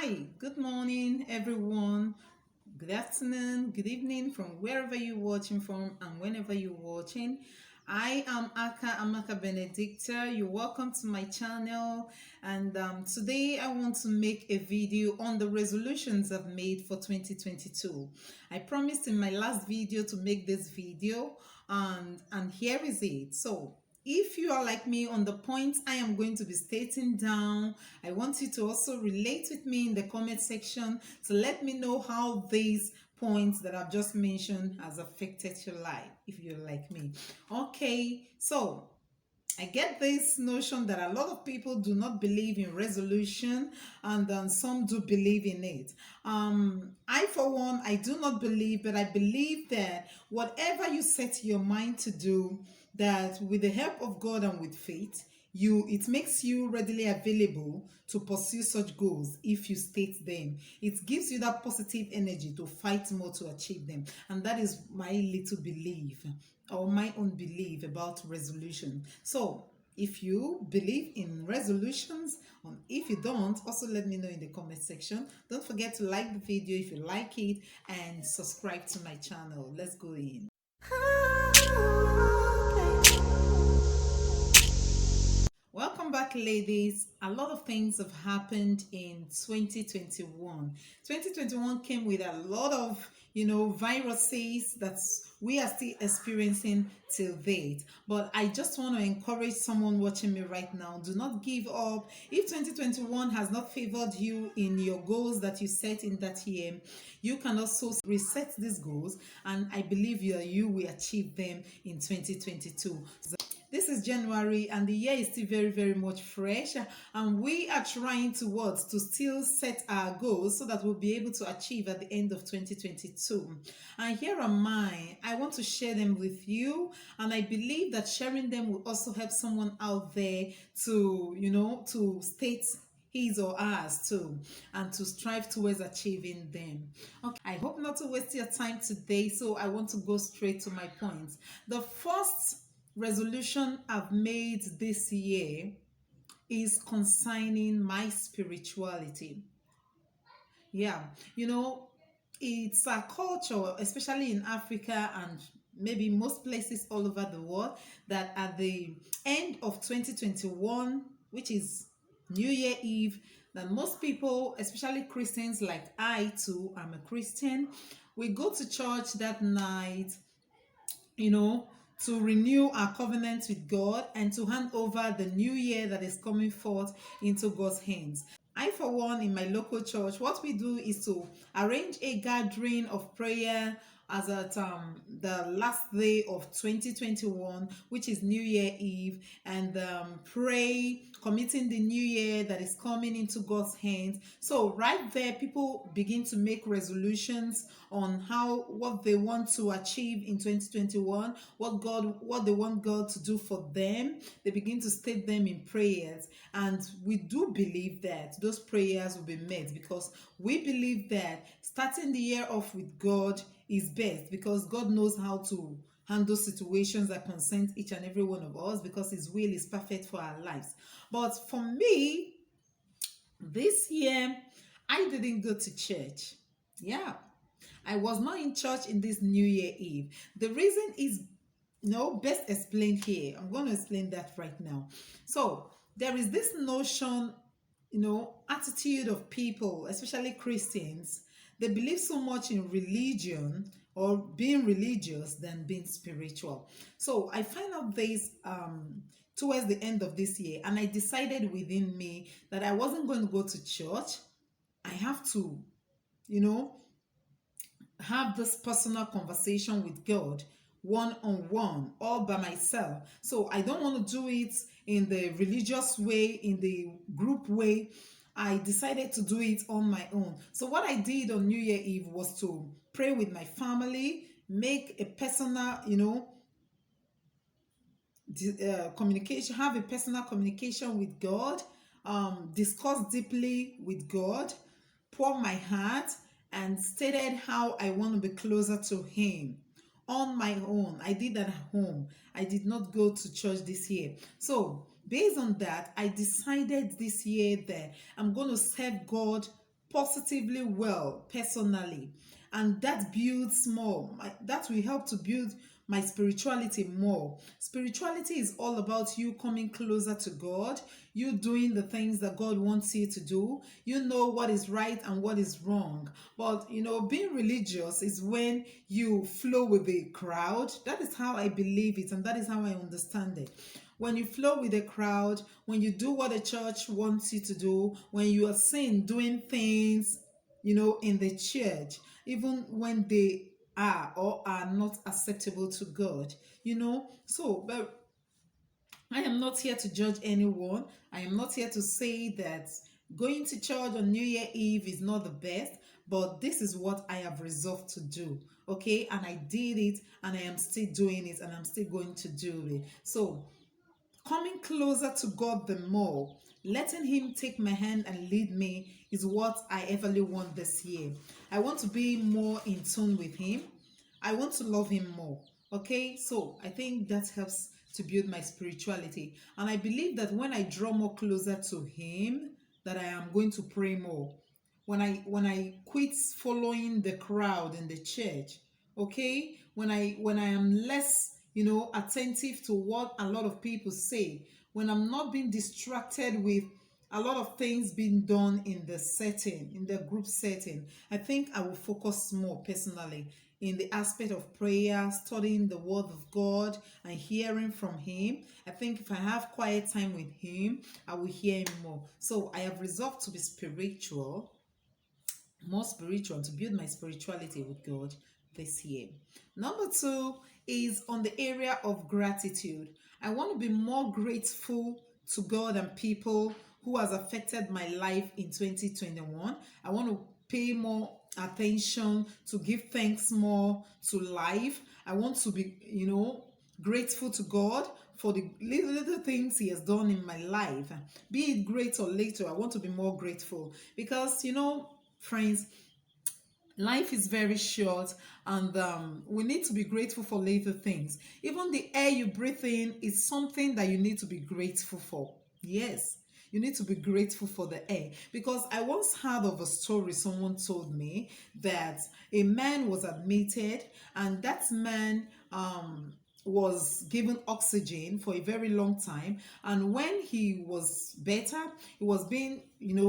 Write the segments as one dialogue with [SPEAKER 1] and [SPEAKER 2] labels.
[SPEAKER 1] Hi, good morning, everyone. Good afternoon, good evening from wherever you're watching from and whenever you're watching. I am Akah Benedicta. You're welcome to my channel. And today I want to make a video on the resolutions I've made for 2022. I promised in my last video to make this video, and here is it. So if you are like me on the points I am going to be stating down, I want you to also relate with me in the comment section to let me know how these points that I've just mentioned has affected your life, if you're like me. Okay, so I get this notion that a lot of people do not believe in resolution, and some do believe in it. I, for one, I do not believe, but I believe that whatever you set your mind to do, that with the help of God and with faith, it makes you readily available to pursue such goals if you state them. It gives you that positive energy to fight more to achieve them, and that is my little belief or my own belief about resolution. So if you believe in resolutions, or if you don't, also let me know in the comment section. Don't forget to like the video if you like it and subscribe to my channel. Let's go in. Welcome back, ladies. A lot of things have happened in 2021. 2021 came with a lot of, viruses that we are still experiencing till date. But I just want to encourage someone watching me right now. Do not give up. If 2021 has not favored you in your goals that you set in that year, you can also reset these goals, and I believe you will achieve them in 2022. This is January and the year is still very, very much fresh, and we are trying to still set our goals so that we'll be able to achieve at the end of 2022. And here are mine. I want to share them with you, and I believe that sharing them will also help someone out there to state his or ours too, and to strive towards achieving them. Okay, I hope not to waste your time today, so I want to go straight to my points. The first resolution I've made this year is concerning my spirituality. Yeah, it's a culture, especially in Africa and maybe most places all over the world, that at the end of 2021, which is New Year Eve, that most people, especially Christians like I too, I'm a Christian, we go to church that night, you know, to renew our covenant with God and to hand over the new year that is coming forth into God's hands. I, for one, in my local church, what we do is to arrange a gathering of prayer as at the last day of 2021, which is New Year Eve, and pray, committing the new year that is coming into God's hands. So right there, people begin to make resolutions on what they want to achieve in 2021, what they want God to do for them. They begin to state them in prayers, and we do believe that those prayers will be met, because we believe that starting the year off with God is best, because God knows how to handle situations that concern each and every one of us, because his will is perfect for our lives. But for me, this year I didn't go to church. Yeah, I was not in church in this New Year Eve. The reason is best explained here. I'm going to explain that right now. So there is this notion, attitude of people, especially Christians. They believe so much in religion or being religious than being spiritual. So I find out this towards the end of this year, and I decided within me that I wasn't going to go to church. I have to, you know, have this personal conversation with God one on one, all by myself. So I don't want to do it in the religious way, in the group way. I decided to do it on my own. So what I did on New Year Eve was to pray with my family, make a personal, communication, have a personal communication with God, discuss deeply with God, pour my heart, and stated how I want to be closer to him on my own. I did that at home. I did not go to church this year. So based on that, I decided this year that I'm going to serve God positively well personally, and that builds more. That will help to build my spirituality more. Spirituality is all about you coming closer to God, you doing the things that God wants you to do. You know what is right and what is wrong. But being religious is when you flow with the crowd. That is how I believe it, and that is how I understand it. When you flow with the crowd, when you do what the church wants you to do, when you are seen doing things, in the church, even when they are or are not acceptable to God, but I am not here to judge anyone. I am not here to say that going to church on New Year Eve is not the best, but this is what I have resolved to do. Okay, and I did it, and I am still doing it, and I'm still going to do it. So coming closer to God the more, letting Him take my hand and lead me is what I everly want this year. I want to be more in tune with Him. I want to love Him more. Okay, so I think that helps to build my spirituality. And I believe that when I draw more closer to Him, that I am going to pray more. When I quit following the crowd in the church, okay, when I am less attentive to what a lot of people say, when I'm not being distracted with a lot of things being done in the setting, in the group setting, I think I will focus more personally in the aspect of prayer, studying the word of God and hearing from Him. I think if I have quiet time with Him, I will hear Him more. So I have resolved to be spiritual, more spiritual, to build my spirituality with God this year. Number 2 is on the area of gratitude. I want to be more grateful to God and people who has affected my life in 2021. I want to pay more attention, to give thanks more to life. I want to be, grateful to God for the little things He has done in my life. Be it great or little, I want to be more grateful because, friends, life is very short, and we need to be grateful for little things. Even the air you breathe in is something that you need to be grateful for. Yes, you need to be grateful for the air, because I once heard of a story. Someone told me that a man was admitted, and that man was given oxygen for a very long time, and when he was better, he was being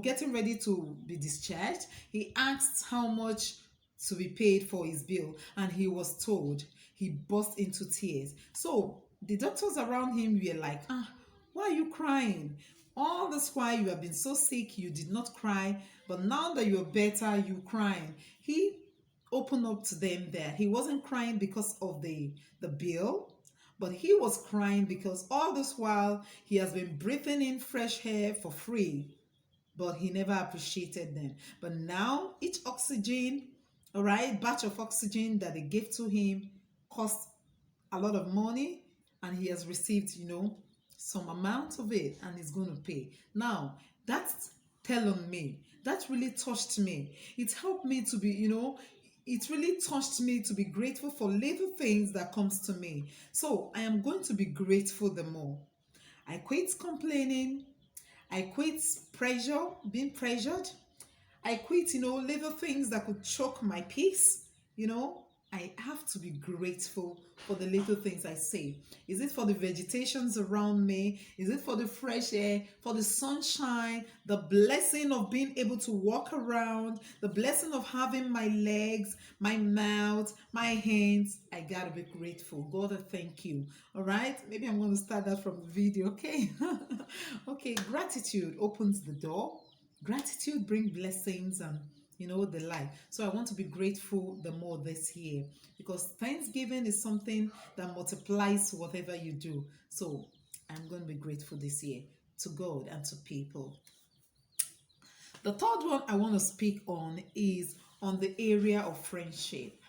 [SPEAKER 1] getting ready to be discharged. He asked how much to be paid for his bill, and he was told. He burst into tears. So the doctors around him were like, why are you crying? All this while you have been so sick, you did not cry, but now that you're better, you crying. He opened up to them there. He wasn't crying because of the bill, but he was crying because all this while he has been breathing in fresh air for free, but he never appreciated them. But now each oxygen, all right, batch of oxygen that they gave to him cost a lot of money, and he has received some amount of it, and he's going to pay. Now that's telling me, that really touched me. It helped me to be, it really touched me to be grateful for little things that comes to me. So I am going to be grateful the more. I quit complaining. I quit pressure, being pressured. I quit, little things that could choke my peace. I have to be grateful for the little things I say. Is it for the vegetations around me? Is it for the fresh air, for the sunshine, the blessing of being able to walk around, the blessing of having my legs, my mouth, my hands? I gotta be grateful. God, I thank you. All right, maybe I'm going to start that from the video. Okay. Okay, gratitude opens the door. Gratitude brings blessings and the life. So I want to be grateful the more this year, because Thanksgiving is something that multiplies whatever you do. So I'm going to be grateful this year to God and to people. The third one I want to speak on is on the area of friendship.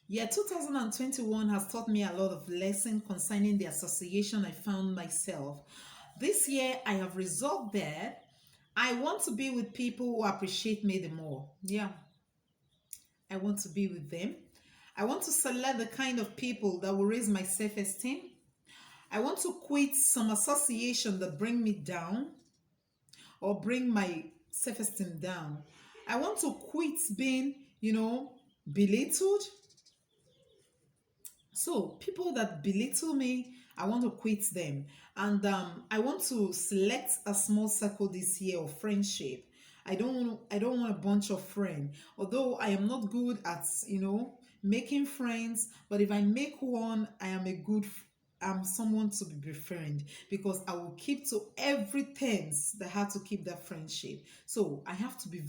[SPEAKER 1] Yeah, 2021 has taught me a lot of lessons concerning the association I found myself. This year I have resolved that I want to be with people who appreciate me the more. Yeah, I want to be with them. I want to select the kind of people that will raise my self-esteem. I want to quit some association that bring me down or bring my self-esteem down. I want to quit being, belittled. So people that belittle me, I want to quit them. And I want to select a small circle this year of friendship. I don't want a bunch of friends. Although I am not good at, making friends, but if I make one, I am a good I'm someone to be befriend, because I will keep to everything that had to keep that friendship. So I have to be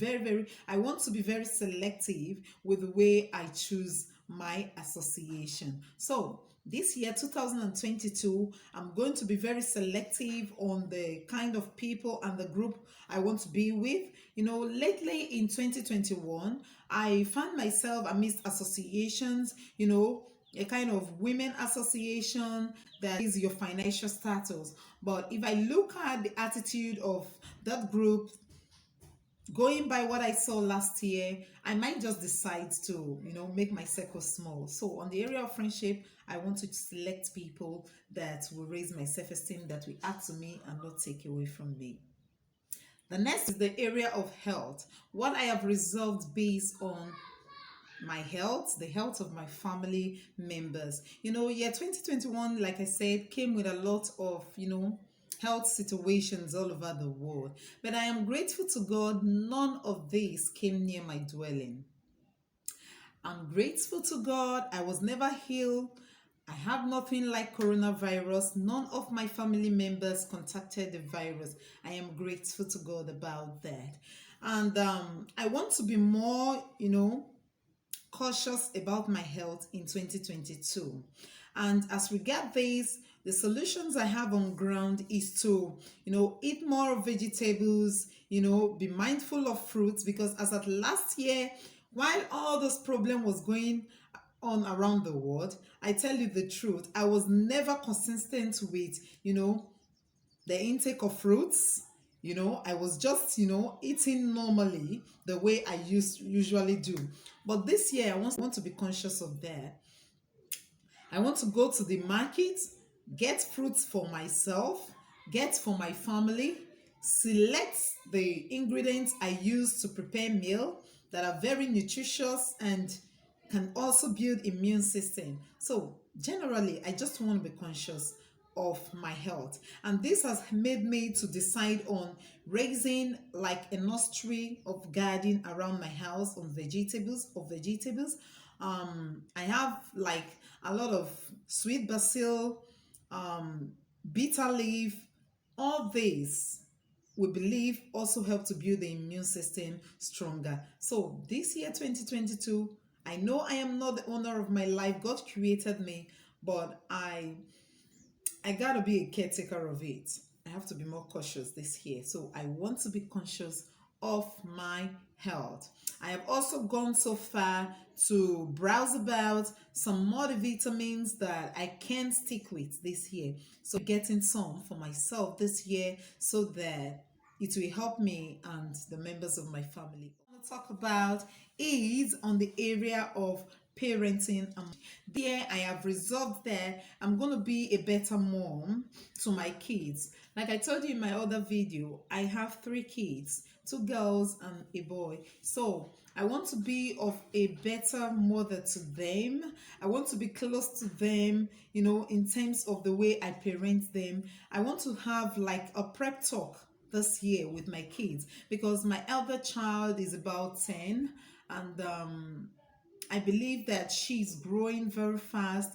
[SPEAKER 1] I want to be very selective with the way I choose my association. So this year, 2022, I'm going to be very selective on the kind of people and the group I want to be with. Lately in 2021, I found myself amidst associations, a kind of women association that is your financial status. But if I look at the attitude of that group, going by what I saw last year, I might just decide to, make my circle small. So on the area of friendship, I want to select people that will raise my self-esteem, that will add to me and not take away from me. The next is the area of health. What I have resolved based on my health, the health of my family members. 2021, like I said, came with a lot of, health situations all over the world. But I am grateful to God, none of this came near my dwelling. I'm grateful to God, I was never healed. I have nothing like coronavirus. None of my family members contacted the virus. I am grateful to God about that. And I want to be more, cautious about my health in 2022. And as regard this, the solutions I have on ground is to, eat more vegetables, be mindful of fruits, because as at last year, while all this problem was going on around the world, I tell you the truth, I was never consistent with, the intake of fruits. I was just, eating normally the way I usually do. But this year, I want to be conscious of that. I want to go to the market, get fruits for myself, get for my family, select the ingredients I use to prepare meal that are very nutritious and can also build immune system. So generally, I just want to be conscious of my health, and this has made me to decide on raising like a nursery of garden around my house on vegetables. I have like a lot of sweet basil, um bitter leaf. All these we believe also help to build the immune system stronger. So this year, 2022, I know I am not the owner of my life. God created me, but I gotta be a caretaker of it. I have to be more cautious this year. So I want to be conscious of my health. I have also gone so far to browse about some multivitamins that I can stick with this year. So getting some for myself this year so that it will help me and the members of my family. What I want to talk about is on the area of parenting. There I have resolved that I'm going to be a better mom to my kids. Like I told you in my other video, I have 3 kids, 2 girls and a boy. So I want to be of a better mother to them. I want to be close to them, in terms of the way I parent them. I want to have like a prep talk this year with my kids, because my elder child is about 10, and I believe that she's growing very fast.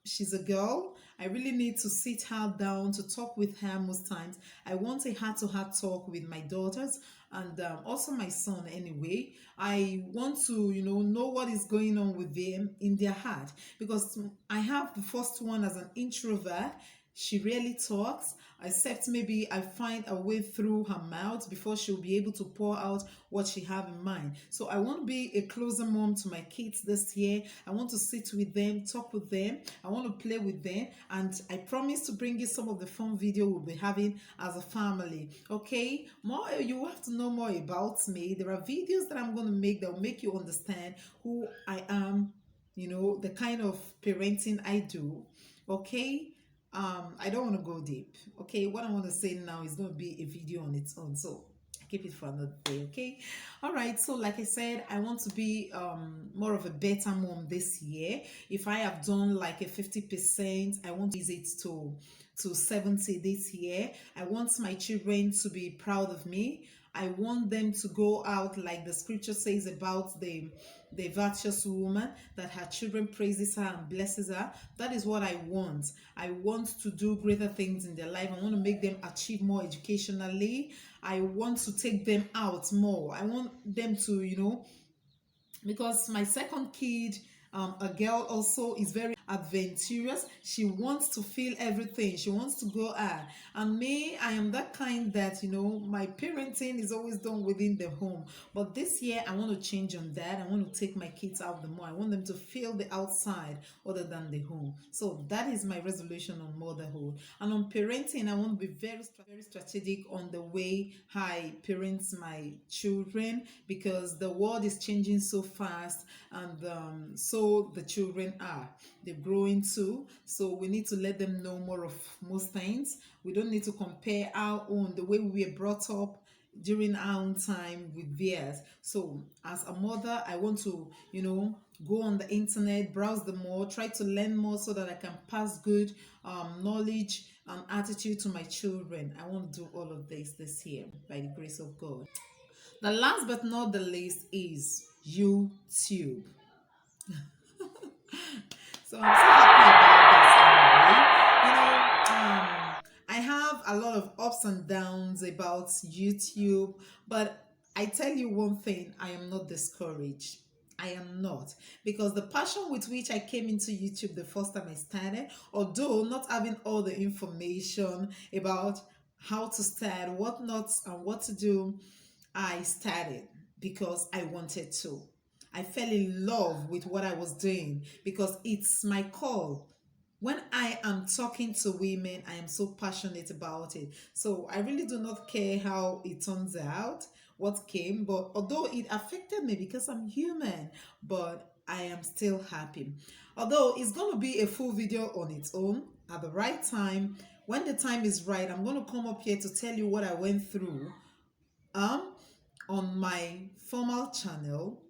[SPEAKER 1] She's a girl. I really need to sit her down to talk with her most times. I want a heart-to-heart talk with my daughters and also my son anyway. I want to, know what is going on with them in their heart, because I have the first one as an introvert. She rarely talks, except maybe I find a way through her mouth before she'll be able to pour out what she have in mind. So I want to be a closer mom to my kids this year. I want to sit with them, talk with them. I want to play with them. And I promise to bring you some of the fun video we'll be having as a family. Okay? You have to know more about me. There are videos that I'm going to make that will make you understand who I am, the kind of parenting I do. Okay? I don't want to go deep. Okay, what I want to say now is going to be a video on its own. So keep it for another day. Okay. All right. So like I said, I want to be more of a better mom this year. If I have done like a 50%, I want to use it to 70 this year. I want my children to be proud of me. I want them to go out like the scripture says about the virtuous woman, that her children praises her and blesses her. That is what I want. I want to do greater things in their life. I want to make them achieve more educationally. I want to take them out more. I want them to, because my second kid, a girl, also is very adventurous. She wants to feel everything. She wants to go out. And me, I am that kind that, my parenting is always done within the home. But this year, I want to change on that. I want to take my kids out the more. I want them to feel the outside other than the home. So that is my resolution on motherhood. And on parenting, I want to be very strategic on the way I parent my children, because the world is changing so fast, and so the children are. They're growing too, so we need to let them know more of most things. We don't need to compare our own, the way we were brought up during our own time with theirs. So as a mother, I want to, go on the internet, browse the more, try to learn more so that I can pass good knowledge and attitude to my children. I want to do all of this year by the grace of God. The last but not the least is YouTube. So I'm so happy about this anyway. I have a lot of ups and downs about YouTube, but I tell you one thing, I am not discouraged. I am not, because the passion with which I came into YouTube the first time I started, although not having all the information about how to start, what not, and what to do, I started because I wanted to. I fell in love with what I was doing because it's my call. When I am talking to women, I am so passionate about it. So I really do not care how it turns out, what came, but although it affected me because I'm human, but I am still happy. Although it's going to be a full video on its own at the right time. When the time is right, I'm going to come up here to tell you what I went through um on my formal channel,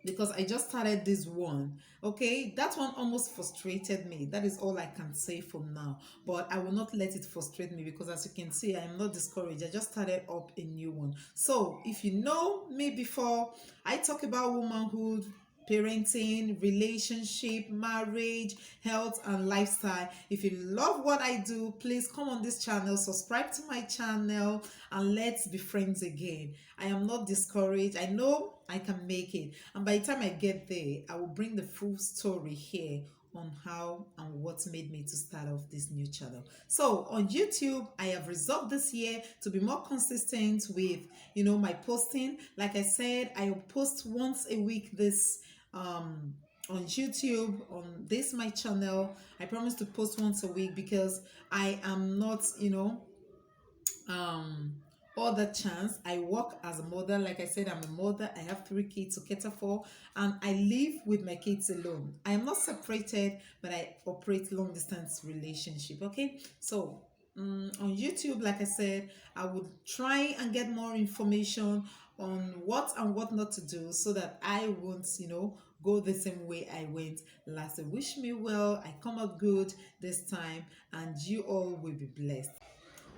[SPEAKER 1] because I just started this one. Okay, that one almost frustrated me. That is all I can say for now. But I will not let it frustrate me, because as you can see, I am not discouraged. I just started up a new one. So if you know me before, I talk about womanhood, parenting, relationship, marriage, health, and lifestyle. If you love what I do, please come on this channel, subscribe to my channel, and let's be friends again. I am not discouraged. I know I can make it. And by the time I get there, I will bring the full story here on how and what made me to start off this new channel. So on YouTube, I have resolved this year to be more consistent with, my posting. Like I said, I will post once a week this on YouTube, on this my channel. I promise to post once a week, because I am not, um other chance. I work as a mother. Like I said, I'm a mother. I have 3 kids to cater for, and I live with my kids alone. I am not separated, but I operate long distance relationship. Okay, so on YouTube, like I said, I would try and get more information on what and what not to do, so that I won't, go the same way I went last. Wish me well. I come out good this time, and you all will be blessed.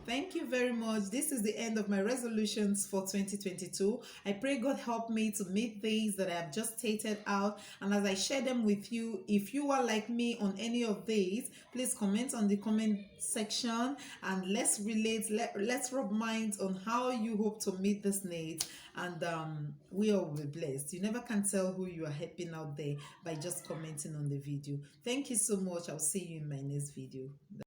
[SPEAKER 1] Thank you very much. This is the end of my resolutions for 2022. I pray God help me to meet these that I have just stated out. And as I share them with you, if you are like me on any of these, please comment on the comment section, and let's relate, let's rub minds on how you hope to meet this need. And we all will be blessed. You never can tell who you are helping out there by just commenting on the video. Thank you so much. I'll see you in my next video.